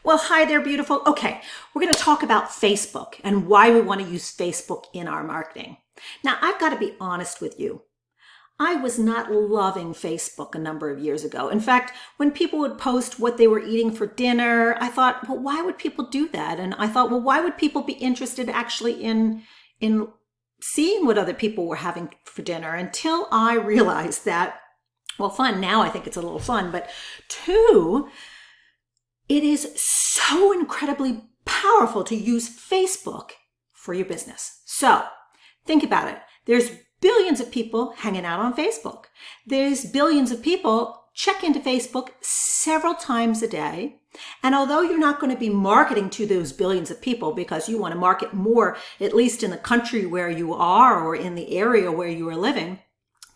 Well, hi there, beautiful. Okay, we're going to talk about Facebook and why we want to use Facebook in our marketing. Now, I've got to be honest with you. I was not loving Facebook a number of years ago. In fact, when people would post what they were eating for dinner, I thought, well, why would people do that? And I thought, well, why would people be interested actually in seeing what other people were having for dinner? Until I realized that, well, fun, now I think it's a little fun, but two, it is so incredibly powerful to use Facebook for your business. So think about it. There's billions of people hanging out on Facebook. There's billions of people check into Facebook several times a day. And although you're not going to be marketing to those billions of people because you want to market more, at least in the country where you are or in the area where you are living,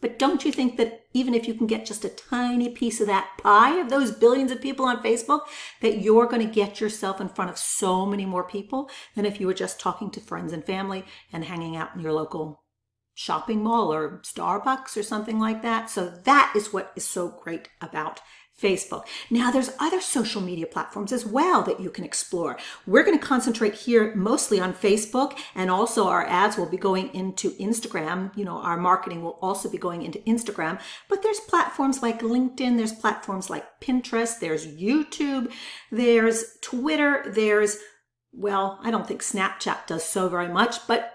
but don't you think that even if you can get just a tiny piece of that pie of those billions of people on Facebook, that you're going to get yourself in front of so many more people than if you were just talking to friends and family and hanging out in your local shopping mall or Starbucks or something like that? So that is what is so great about Facebook. Now, there's other social media platforms as well that you can explore. We're going to concentrate here mostly on Facebook, and also our ads will be going into Instagram. You know, our marketing will also be going into Instagram, but there's platforms like LinkedIn, there's platforms like Pinterest, there's YouTube, there's Twitter, well, I don't think Snapchat does so very much, but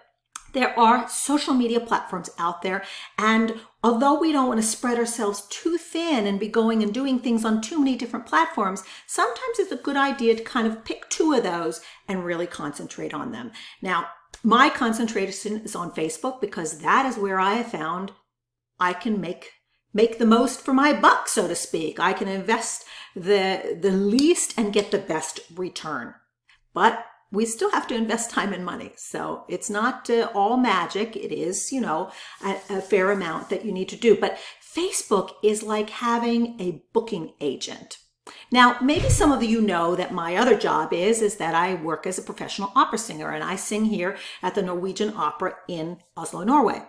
there are social media platforms out there, and although we don't want to spread ourselves too thin and be going and doing things on too many different platforms, sometimes it's a good idea to kind of pick two of those and really concentrate on them. Now, my concentration is on Facebook because that is where I have found I can make the most for my buck, so to speak. I can invest the least and get the best return. But we still have to invest time and money. So it's not all magic. It is, a fair amount that you need to do. But Facebook is like having a booking agent. Now, maybe some of you know that my other job is that I work as a professional opera singer, and I sing here at the Norwegian Opera in Oslo, Norway.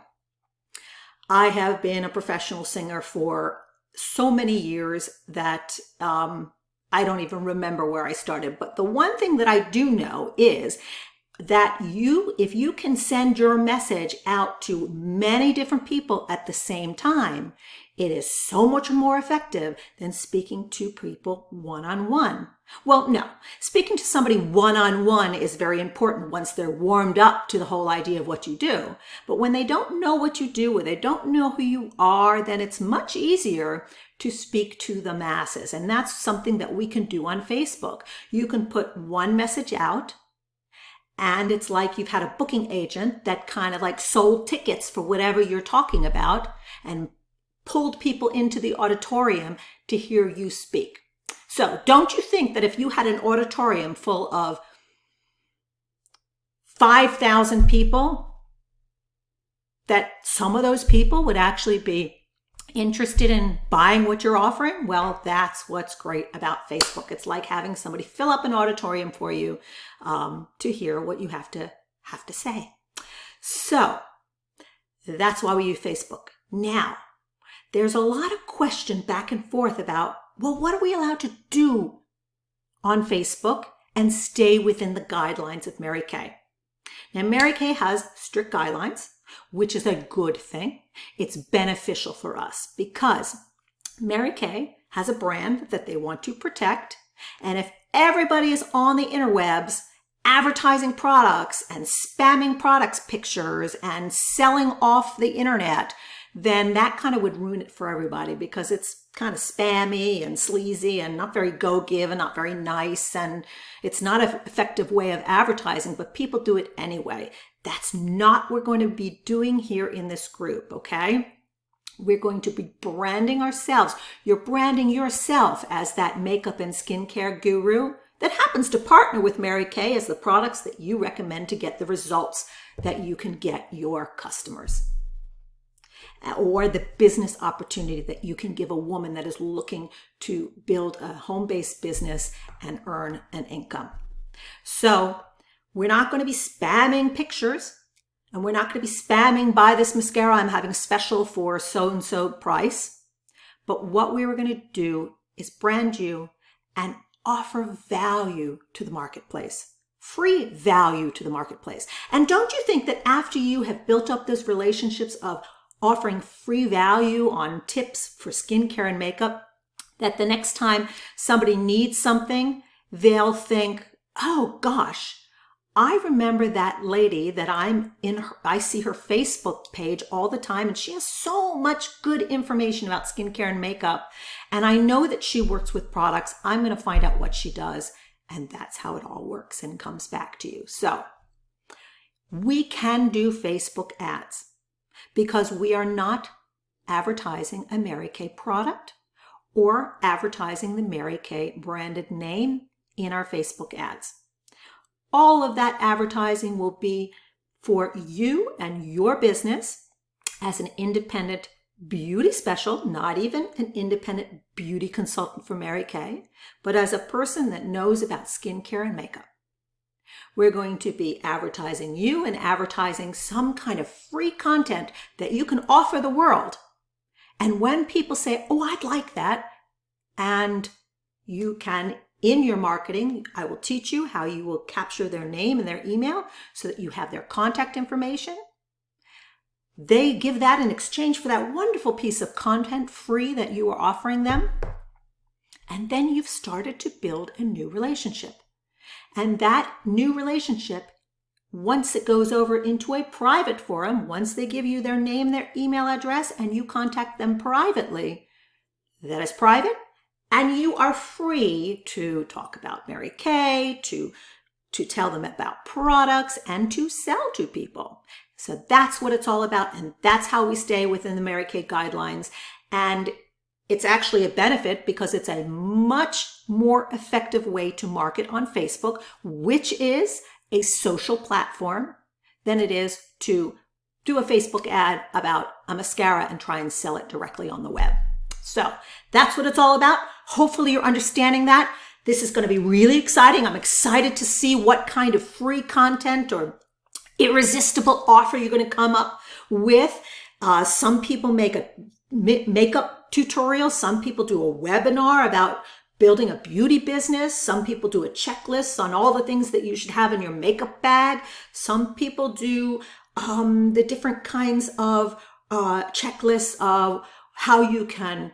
I have been a professional singer for so many years that I don't even remember where I started. But the one thing that I do know is that if you can send your message out to many different people at the same time, it is so much more effective than speaking to people one-on-one. Well, no, speaking to somebody one-on-one is very important once they're warmed up to the whole idea of what you do. But when they don't know what you do or they don't know who you are, then it's much easier to speak to the masses. And that's something that we can do on Facebook. You can put one message out, and it's like you've had a booking agent that kind of like sold tickets for whatever you're talking about and pulled people into the auditorium to hear you speak. So don't you think that if you had an auditorium full of 5,000 people, that some of those people would actually be interested in buying what you're offering? Well, that's what's great about Facebook. It's like having somebody fill up an auditorium for you to hear what you have to say. So that's why we use Facebook. Now, there's a lot of question back and forth about, well, what are we allowed to do on Facebook and stay within the guidelines of Mary Kay? Now, Mary Kay has strict guidelines, which is a good thing. It's beneficial for us because Mary Kay has a brand that they want to protect. And if everybody is on the interwebs advertising products and spamming products pictures and selling off the internet, then that kind of would ruin it for everybody because it's kind of spammy and sleazy and not very go-give and not very nice. And it's not an effective way of advertising, but people do it anyway. That's not what we're going to be doing here in this group, okay? We're going to be branding ourselves. You're branding yourself as that makeup and skincare guru that happens to partner with Mary Kay as the products that you recommend to get the results that you can get your customers, or the business opportunity that you can give a woman that is looking to build a home-based business and earn an income. So we're not going to be spamming pictures, and we're not going to be spamming, buy this mascara, I'm having a special for so-and-so price. But what we were going to do is brand you and offer value to the marketplace. Free value to the marketplace. And don't you think that after you have built up those relationships of offering free value on tips for skincare and makeup, that the next time somebody needs something, they'll think, oh gosh, I remember that lady that I see her Facebook page all the time, and she has so much good information about skincare and makeup. And I know that she works with products. I'm going to find out what she does. And that's how it all works and comes back to you. So we can do Facebook ads because we are not advertising a Mary Kay product or advertising the Mary Kay branded name in our Facebook ads. All of that advertising will be for you and your business as an independent beauty special, not even an independent beauty consultant for Mary Kay, but as a person that knows about skincare and makeup. We're going to be advertising you and advertising some kind of free content that you can offer the world. And when people say, oh, I'd like that, and you can, in your marketing, I will teach you how you will capture their name and their email so that you have their contact information. They give that in exchange for that wonderful piece of content free that you are offering them. And then you've started to build a new relationship. And that new relationship, once it goes over into a private forum, once they give you their name, their email address, and you contact them privately, that is private, and you are free to talk about Mary Kay, to tell them about products, and to sell to people. So that's what it's all about, and that's how we stay within the Mary Kay guidelines. And it's actually a benefit because it's a much more effective way to market on Facebook, which is a social platform, than it is to do a Facebook ad about a mascara and try and sell it directly on the web. So that's what it's all about. Hopefully you're understanding that. This is going to be really exciting. I'm excited to see what kind of free content or irresistible offer you're going to come up with. Some people make a makeup tutorial. Some people do a webinar about building a beauty business. Some people do a checklist on all the things that you should have in your makeup bag. Some people do the different kinds of checklists of how you can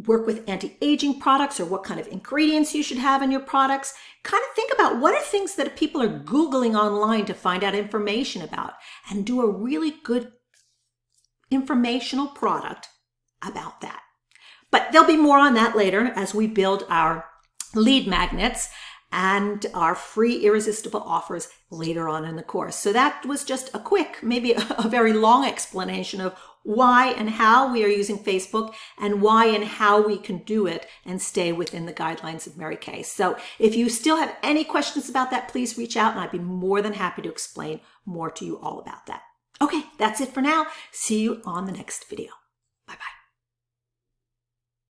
work with anti-aging products or what kind of ingredients you should have in your products. Kind of think about what are things that people are Googling online to find out information about, and do a really good informational product about that. But there'll be more on that later as we build our lead magnets and our free irresistible offers later on in the course. So that was just a quick, maybe a very long explanation of why and how we are using Facebook and why and how we can do it and stay within the guidelines of Mary Kay. So if you still have any questions about that, please reach out and I'd be more than happy to explain more to you all about that. Okay, that's it for now. See you on the next video.